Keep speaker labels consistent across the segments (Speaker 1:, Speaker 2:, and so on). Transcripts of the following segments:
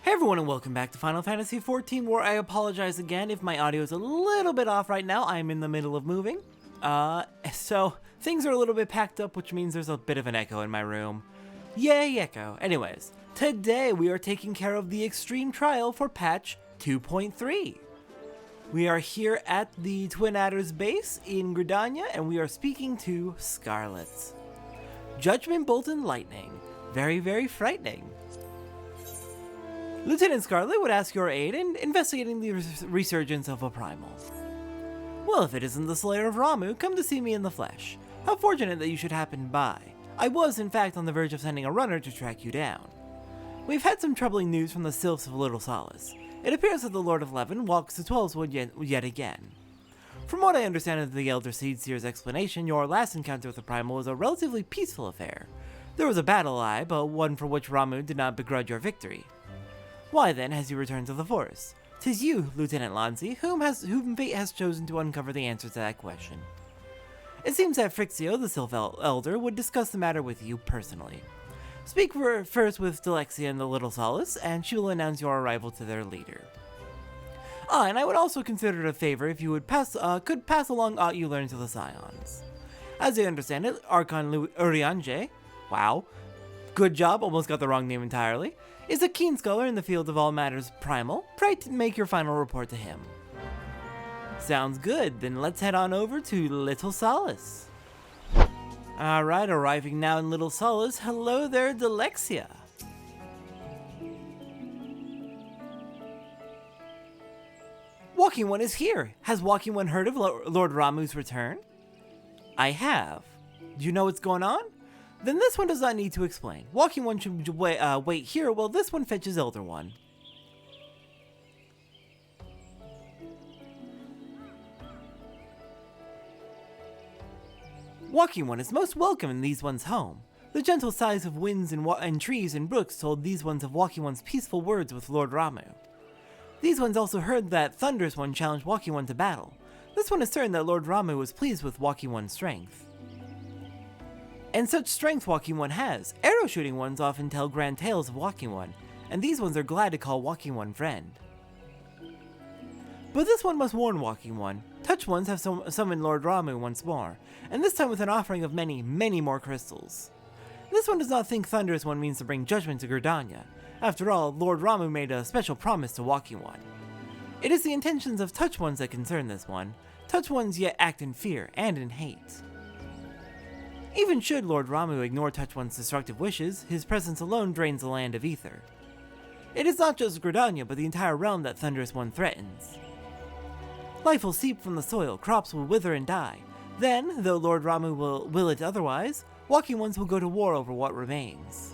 Speaker 1: Hey everyone and welcome back to Final Fantasy XIV, where I apologize again if my audio is a little bit off right now. I'm in the middle of moving. So things are a little bit packed up, which means there's a bit of an echo in my room. Yay, echo. Anyways, today we are taking care of the extreme trial for patch 2.3. We are here at the Twin Adder's base in Gridania, and we are speaking to Scarlet. Judgment Bolt and Lightning. Very, very frightening. Lieutenant Scarlet would ask your aid in investigating the resurgence of a primal. Well, if it isn't the Slayer of Ramuh, come to see me in the flesh. How fortunate that you should happen by. I was, in fact, on the verge of sending a runner to track you down. We've had some troubling news from the Sylphs of Little Solace. It appears that the Lord of Levin walks the 12's wood yet again. From what I understand of the Elder Seedseer's explanation, your last encounter with the primal was a relatively peaceful affair. There was a battle, aye, but one for which Ramuh did not begrudge your victory. Why then has you returned to the forest? 'Tis you, Lieutenant Lanzi, whom fate has chosen to uncover the answer to that question. It seems that Frixio, the Sylph Elder, would discuss the matter with you personally. Speak first with Delexia and the Little Solace, and she will announce your arrival to their leader. And I would also consider it a favor if you would could pass along aught you learned to the Scions. As I understand it, Archon Urianje, wow, good job, almost got the wrong name entirely, is a keen scholar in the field of all matters primal. Pray to make your final report to him. Sounds good, then let's head on over to Little Solace. Alright, arriving now in Little Solace, hello there, Delexia. Walking One is here. Has Walking One heard of Lord Ramuh's return? I have. Do you know what's going on? Then this one does not need to explain. Walking One should wait here while this one fetches Elder One. Walking One is most welcome in these one's home. The gentle sighs of winds and trees and brooks told these ones of Walking One's peaceful words with Lord Ramuh. These ones also heard that Thunderous One challenged Walking One to battle. This one is certain that Lord Ramuh was pleased with Walking One's strength. And such strength Walking One has. Arrow shooting ones often tell grand tales of Walking One, and these ones are glad to call Walking One friend. But this one must warn Walking One. Touch ones have summoned Lord Ramuh once more, and this time with an offering of many, many more crystals. This one does not think Thunderous One means to bring judgment to Gridania. After all, Lord Ramuh made a special promise to Walking One. It is the intentions of Touch Ones that concern this one. Touch Ones yet act in fear and in hate. Even should Lord Ramuh ignore Touch One's destructive wishes, his presence alone drains the land of Ether. It is not just Gridania, but the entire realm that Thunderous One threatens. Life will seep from the soil, crops will wither and die. Then, though Lord Ramuh will it otherwise, Walking Ones will go to war over what remains.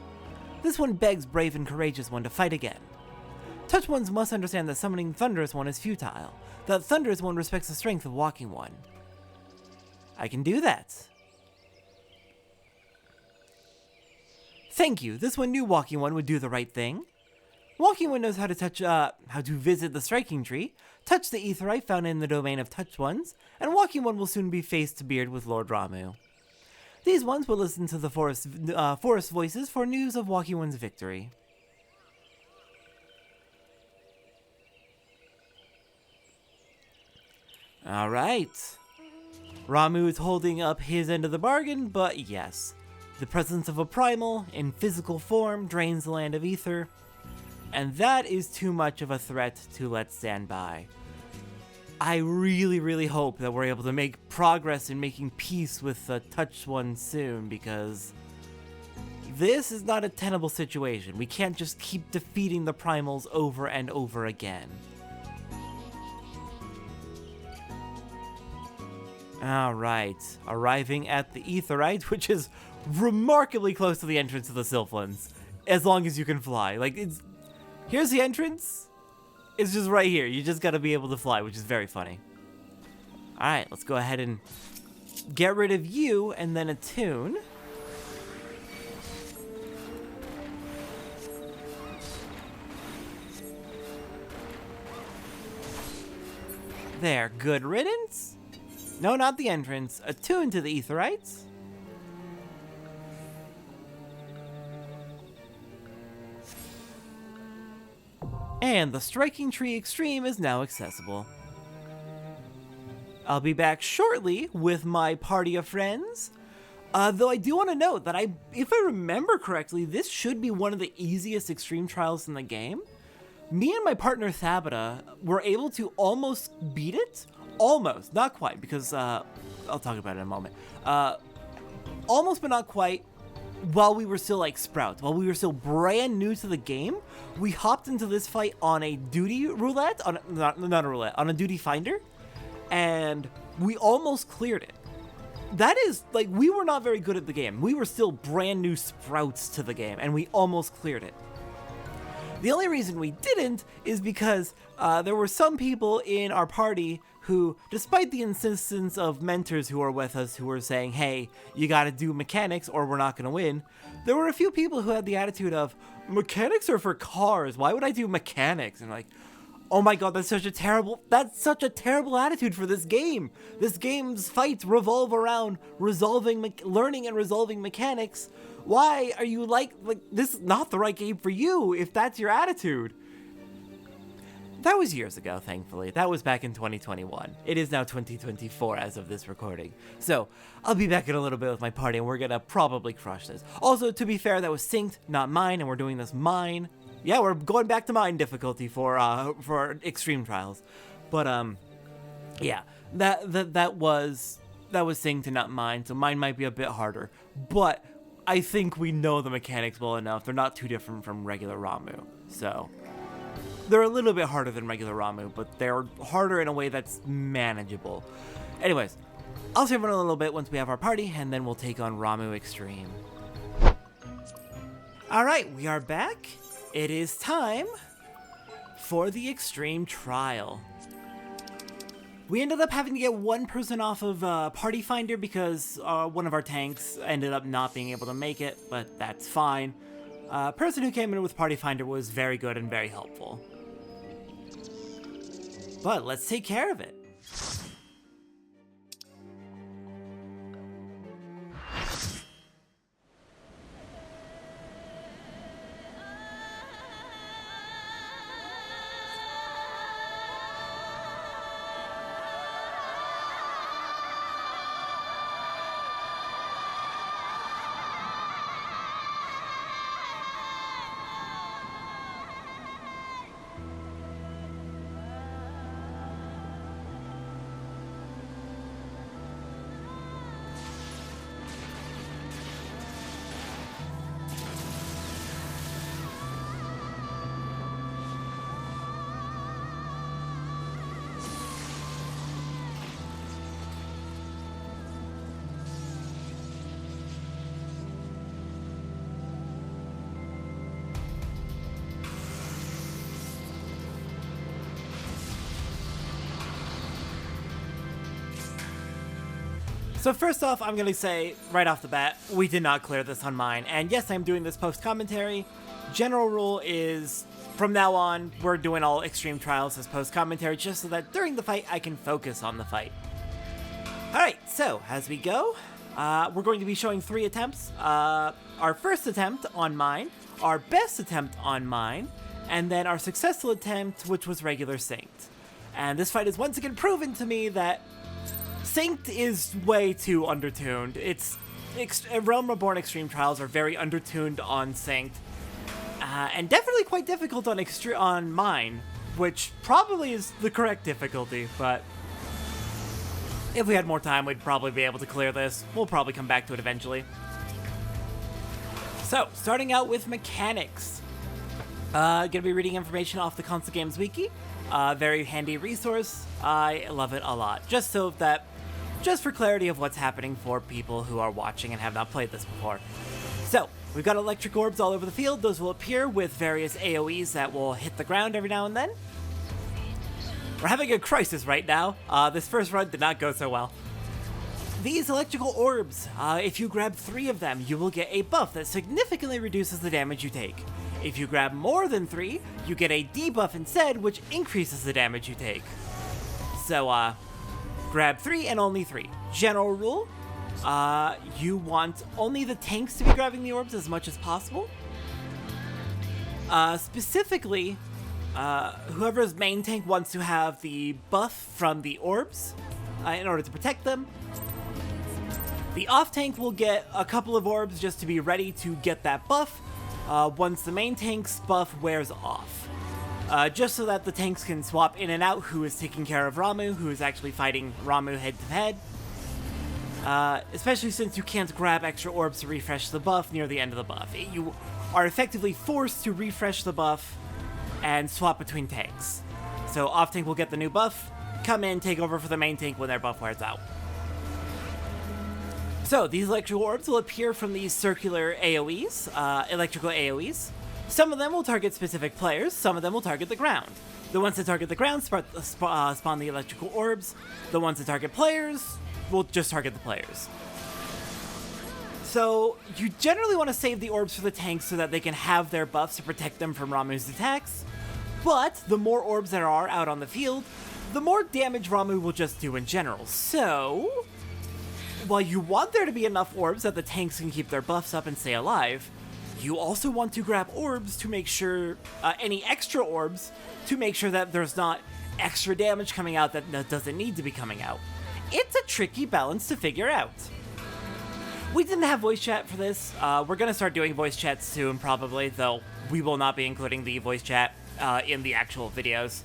Speaker 1: This one begs Brave and Courageous One to fight again. Touch Ones must understand that summoning Thunderous One is futile, that Thunderous One respects the strength of Walking One. I can do that. Thank you, this one knew Walking One would do the right thing. Walking One knows how to visit the striking tree, touch the aetheryte found in the domain of Touch Ones, and Walking One will soon be face to beard with Lord Ramuh. These ones will listen to the forest voices for news of Walking One's victory. Alright. Ramuh is holding up his end of the bargain, but yes. The presence of a primal, in physical form, drains the land of Ether, and that is too much of a threat to let stand by. I really, really hope that we're able to make progress in making peace with the Touch One soon, because this is not a tenable situation. We can't just keep defeating the primals over and over again. Alright, arriving at the aetheryte, which is remarkably close to the entrance to the Sylphlands, as long as you can fly. Here's the entrance. It's just right here. You just gotta be able to fly, which is very funny. Alright, let's go ahead and get rid of you and then attune. There, good riddance. No, not the entrance. Attune to the aetherites. And the Striking Tree Extreme is now accessible. I'll be back shortly with my party of friends. Though I do want to note that if I remember correctly, this should be one of the easiest extreme trials in the game. Me and my partner Thabita were able to almost beat it. Almost, not quite, because I'll talk about it in a moment. Almost but not quite. While we were still like Sprouts, while we were still brand new to the game, we hopped into this fight on a duty roulette, not a roulette, on a duty finder, and we almost cleared it. That is, like, we were not very good at the game. We were still brand new Sprouts to the game, and we almost cleared it. The only reason we didn't is because there were some people in our party who, despite the insistence of mentors who are with us who were saying, hey, you gotta do mechanics or we're not gonna win, there were a few people who had the attitude of, mechanics are for cars, why would I do mechanics? And like, oh my god, that's such a terrible attitude for this game. This game's fights revolve around learning and resolving mechanics. Why are you like, this is not the right game for you if that's your attitude? That was years ago, thankfully. That was back in 2021. It is now 2024 as of this recording. So, I'll be back in a little bit with my party and we're gonna probably crush this. Also, to be fair, that was synced, not mine, and we're doing this mine. Yeah, we're going back to mine difficulty for extreme trials. But, yeah, that was synced and not mine, so mine might be a bit harder. But I think we know the mechanics well enough. They're not too different from regular Ramuh, so they're a little bit harder than regular Ramuh, but they're harder in a way that's manageable. Anyways, I'll see everyone in a little bit once we have our party, and then we'll take on Ramuh Extreme. Alright, we are back. It is time for the Extreme Trial. We ended up having to get one person off of Party Finder because one of our tanks ended up not being able to make it, but that's fine. Person who came in with Party Finder was very good and very helpful. But let's take care of it. So first off, I'm going to say, right off the bat, we did not clear this on mine. And yes, I'm doing this post-commentary. General rule is, from now on, we're doing all extreme trials as post-commentary, just so that during the fight, I can focus on the fight. Alright, so, as we go, we're going to be showing 3 attempts. Our first attempt on mine, our best attempt on mine, and then our successful attempt, which was regular synced. And this fight has once again proven to me that synced is way too undertuned. Realm Reborn Extreme Trials are very undertuned on synced, and definitely quite difficult on mine, which probably is the correct difficulty, but if we had more time, we'd probably be able to clear this. We'll probably come back to it eventually. So, starting out with mechanics. Gonna be reading information off the Console Games Wiki. Very handy resource. I love it a lot. Just for clarity of what's happening for people who are watching and have not played this before. So, we've got electric orbs all over the field. Those will appear with various AoEs that will hit the ground every now and then. We're having a crisis right now. This first run did not go so well. These electrical orbs, if you grab 3 of them, you will get a buff that significantly reduces the damage you take. If you grab more than 3, you get a debuff instead, which increases the damage you take. So, grab 3 and only 3. General rule, you want only the tanks to be grabbing the orbs as much as possible. Specifically, Whoever's main tank wants to have the buff from the orbs in order to protect them. The off tank will get a couple of orbs just to be ready to get that buff once the main tank's buff wears off. Just so that the tanks can swap in and out who is taking care of Ramuh, who is actually fighting Ramuh head to head. Especially since you can't grab extra orbs to refresh the buff near the end of the buff. You are effectively forced to refresh the buff and swap between tanks. So off tank will get the new buff, come in, take over for the main tank when their buff wears out. So these electrical orbs will appear from these circular AoEs, electrical AoEs. Some of them will target specific players, some of them will target the ground. The ones that target the ground spawn the electrical orbs. The ones that target players will just target the players. So you generally want to save the orbs for the tanks so that they can have their buffs to protect them from Ramuh's attacks. But the more orbs there are out on the field, the more damage Ramuh will just do in general. So while you want there to be enough orbs that the tanks can keep their buffs up and stay alive, you also want to grab orbs to make sure, any extra orbs, to make sure that there's not extra damage coming out that doesn't need to be coming out. It's a tricky balance to figure out. We didn't have voice chat for this. We're going to start doing voice chat soon, probably, though we will not be including the voice chat in the actual videos,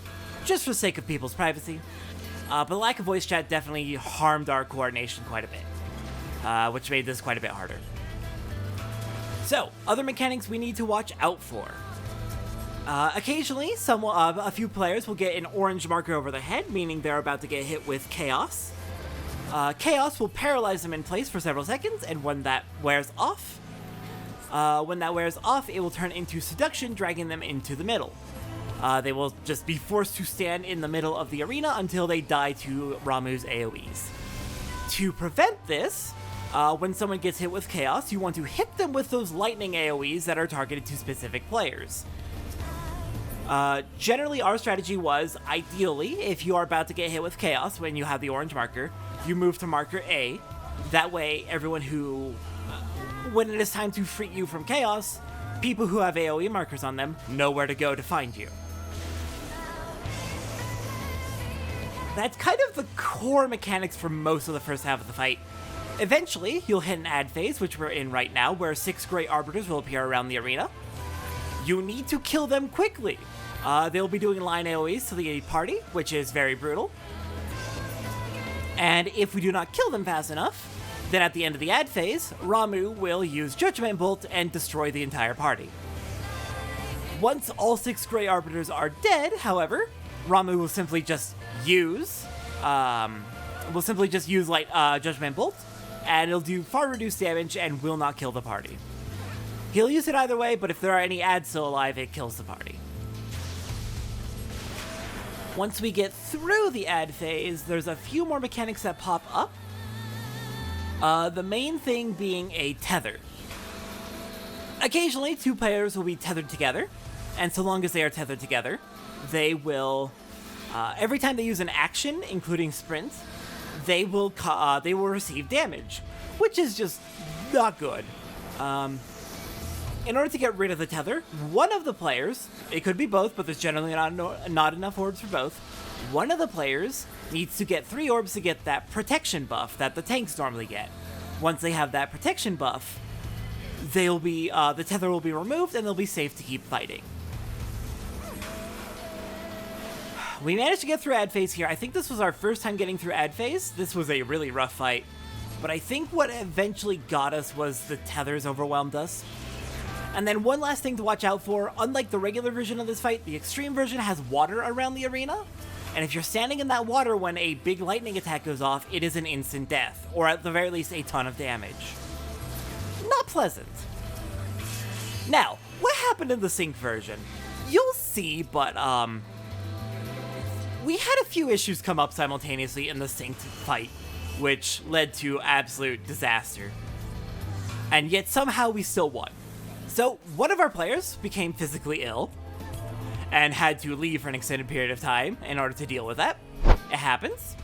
Speaker 1: just for the sake of people's privacy. But lack of voice chat definitely harmed our coordination quite a bit, which made this quite a bit harder. So, other mechanics we need to watch out for. Occasionally, a few players will get an orange marker over their head, meaning they're about to get hit with chaos. Chaos will paralyze them in place for several seconds, and when that wears off, it will turn into seduction, dragging them into the middle. They will just be forced to stand in the middle of the arena until they die to Ramuh's AoEs. To prevent this, when someone gets hit with chaos, you want to hit them with those lightning AoEs that are targeted to specific players. Generally, our strategy was, ideally, if you are about to get hit with chaos when you have the orange marker, you move to marker A. That way, everyone who, when it is time to free you from chaos, people who have AoE markers on them know where to go to find you. That's kind of the core mechanics for most of the first half of the fight. Eventually, you'll hit an ad phase, which we're in right now, where 6 Grey Arbiters will appear around the arena. You need to kill them quickly. They'll be doing line AoEs to the party, which is very brutal. And if we do not kill them fast enough, then at the end of the ad phase, Ramuh will use Judgment Bolt and destroy the entire party. Once all 6 Grey Arbiters are dead, however, Ramuh will simply just use Judgment Bolt, and it'll do far reduced damage and will not kill the party. He'll use it either way, but if there are any ads still alive, it kills the party. Once we get through the ad phase, there's a few more mechanics that pop up. The main thing being a tether. Occasionally, 2 players will be tethered together, and so long as they are tethered together, they will, every time they use an action, including sprint, they will receive damage, which is just not good. In order to get rid of the tether, one of the players, it could be both, but there's generally not enough orbs for both, one of the players needs to get 3 orbs to get that protection buff that the tanks normally get. Once they have that protection buff, the tether will be removed and they'll be safe to keep fighting. We managed to get through ad phase here. I think this was our first time getting through ad phase. This was a really rough fight. But I think what eventually got us was the tethers overwhelmed us. And then one last thing to watch out for, unlike the regular version of this fight, the extreme version has water around the arena. And if you're standing in that water when a big lightning attack goes off, it is an instant death, or at the very least a ton of damage. Not pleasant. Now, what happened in the sync version? You'll see, but we had a few issues come up simultaneously in the synced fight, which led to absolute disaster. And yet somehow we still won. So, one of our players became physically ill, and had to leave for an extended period of time in order to deal with that. It happens.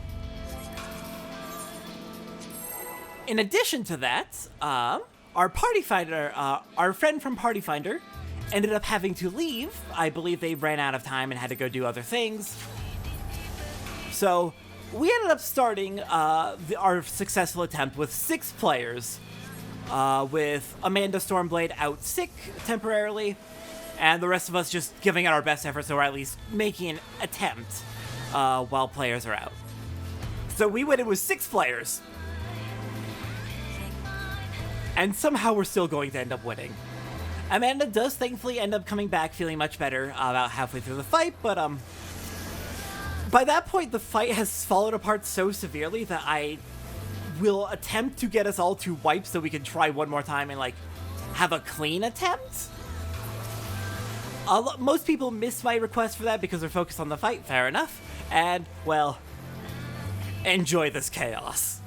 Speaker 1: In addition to that, our party finder, our friend from Party Finder, ended up having to leave. I believe they ran out of time and had to go do other things. So we ended up starting our successful attempt with 6 players, with Amanda Stormblade out sick temporarily, and the rest of us just giving it our best effort, so we're at least making an attempt while players are out. So we went in with 6 players, and somehow we're still going to end up winning. Amanda does thankfully end up coming back feeling much better about halfway through the fight, but by that point the fight has fallen apart so severely that I will attempt to get us all to wipe so we can try one more time and like have a clean attempt. Most people miss my request for that because they're focused on the fight, fair enough, and well, enjoy this chaos.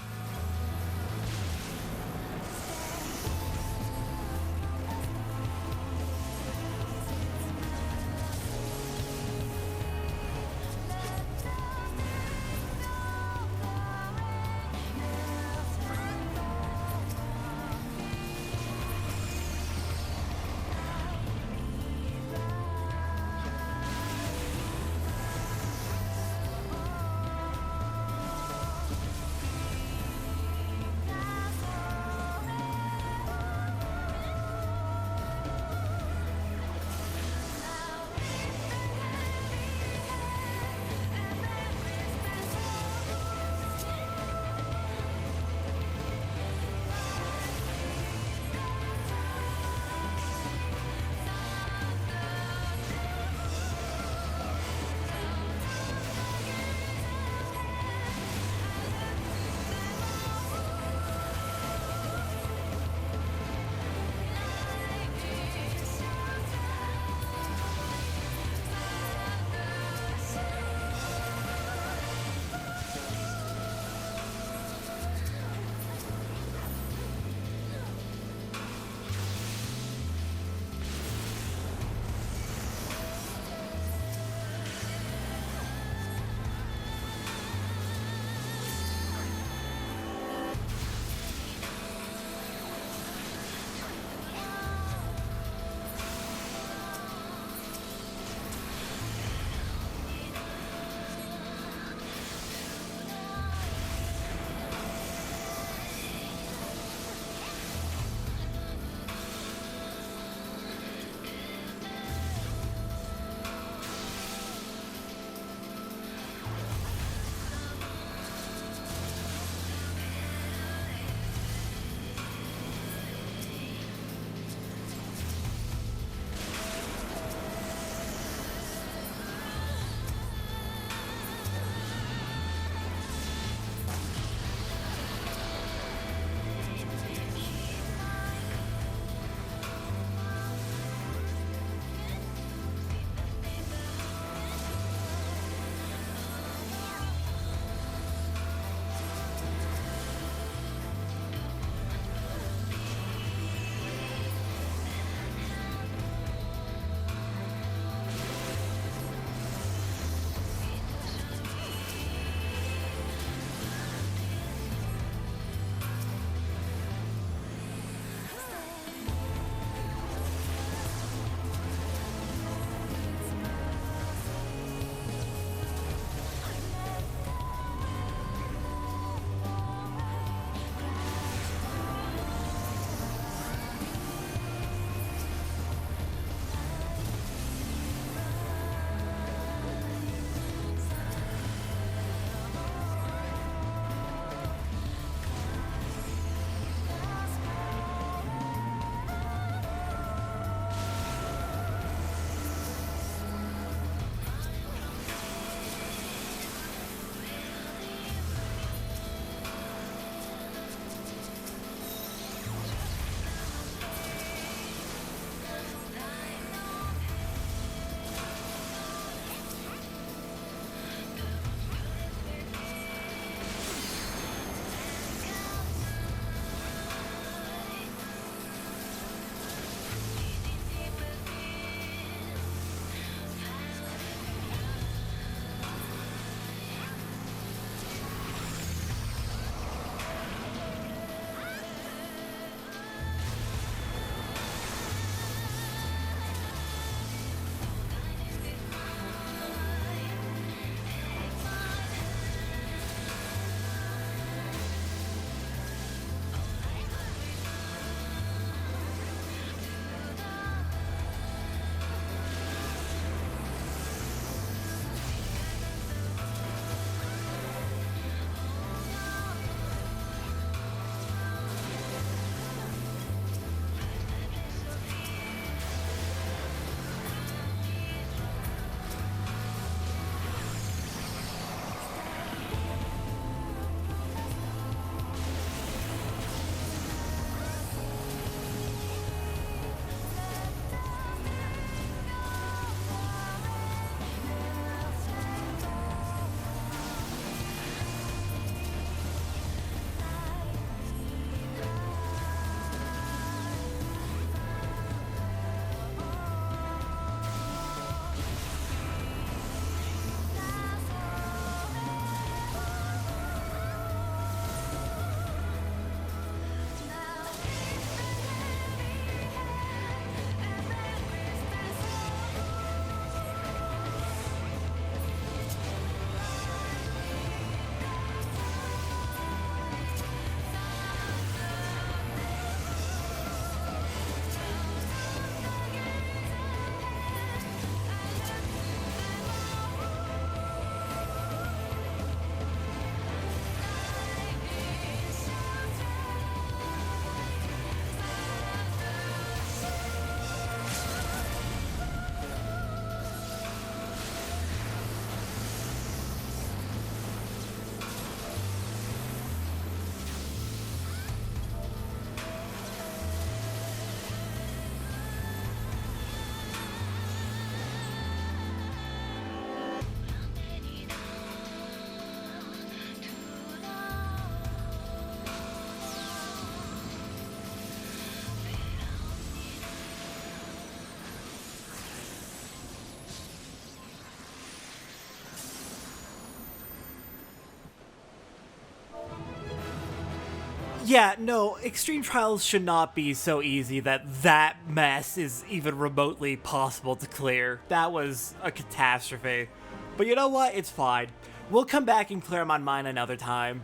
Speaker 1: Yeah, no, Extreme Trials should not be so easy that mess is even remotely possible to clear. That was a catastrophe. But you know what? It's fine. We'll come back and clear them on mine another time.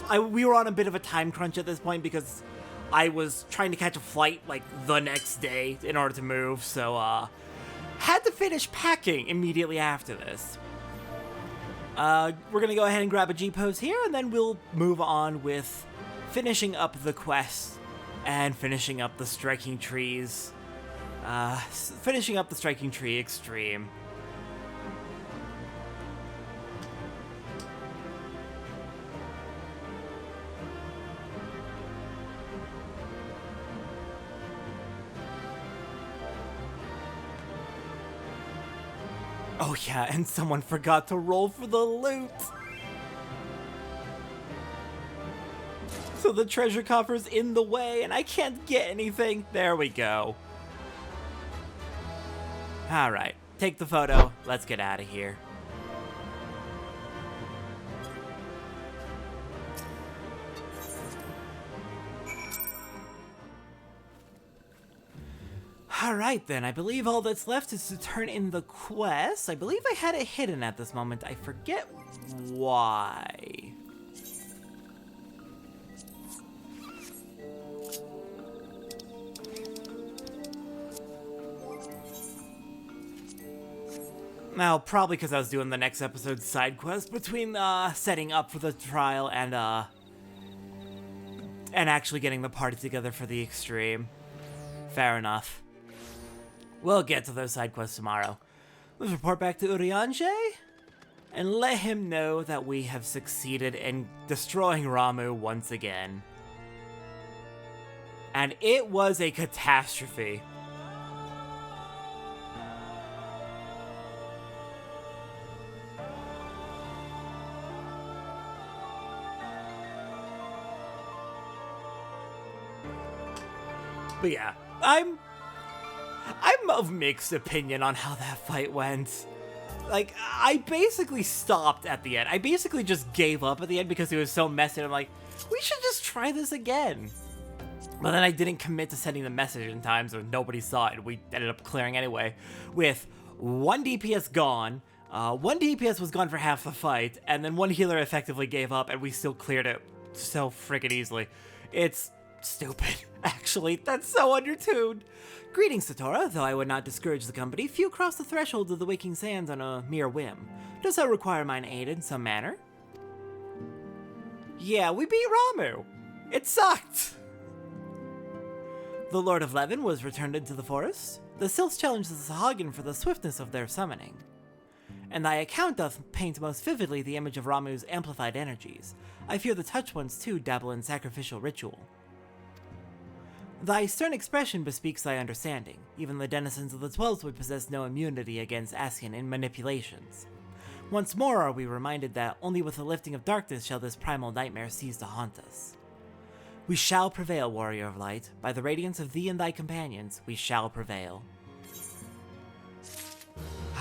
Speaker 1: We were on a bit of a time crunch at this point because I was trying to catch a flight like the next day in order to move, so had to finish packing immediately after this. We're gonna go ahead and grab a G-pose here, and then we'll move on with finishing up the quest and finishing up the Striking Trees. Finishing up the Striking Tree Extreme. Oh yeah, and someone forgot to roll for the loot! So the treasure coffer's in the way, and I can't get anything. There we go. Alright, take the photo. Let's get out of here. Alright then, I believe all that's left is to turn in the quest. I believe I had it hidden at this moment. I forget why. Now, probably because I was doing the next episode's side quest between setting up for the trial and actually getting the party together for the extreme. Fair enough. We'll get to those side quests tomorrow. Let's report back to Urianger and let him know that we have succeeded in destroying Ramuh once again. And it was a catastrophe. But yeah, I'm of mixed opinion on how that fight went. Like, I basically stopped at the end. I basically just gave up at the end because it was so messy. I'm like, we should just try this again. But then I didn't commit to sending the message in time, so nobody saw it, and we ended up clearing anyway. With 1 DPS gone, 1 DPS was gone for half the fight, and then 1 healer effectively gave up, and we still cleared it so freaking easily. It's stupid, actually. That's so undertuned. Greetings, Satora. Though I would not discourage the company, few cross the threshold of the Waking Sands on a mere whim. Does that require mine aid in some manner? Yeah, we beat Ramuh. It sucked. The Lord of Levin was returned into the forest. The Sylphs challenged the Sahagin for the swiftness of their summoning. And thy account doth paint most vividly the image of Ramuh's amplified energies. I fear the Touched Ones too dabble in sacrificial ritual. Thy stern expression bespeaks thy understanding. Even the denizens of the Twelves would possess no immunity against Ascian in manipulations. Once more are we reminded that only with the lifting of darkness shall this primal nightmare cease to haunt us. We shall prevail, Warrior of Light. By the radiance of thee and thy companions, we shall prevail.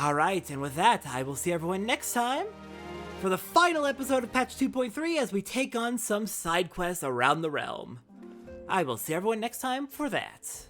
Speaker 1: Alright, and with that, I will see everyone next time for the final episode of Patch 2.3 as we take on some side quests around the realm. I will see everyone next time for that.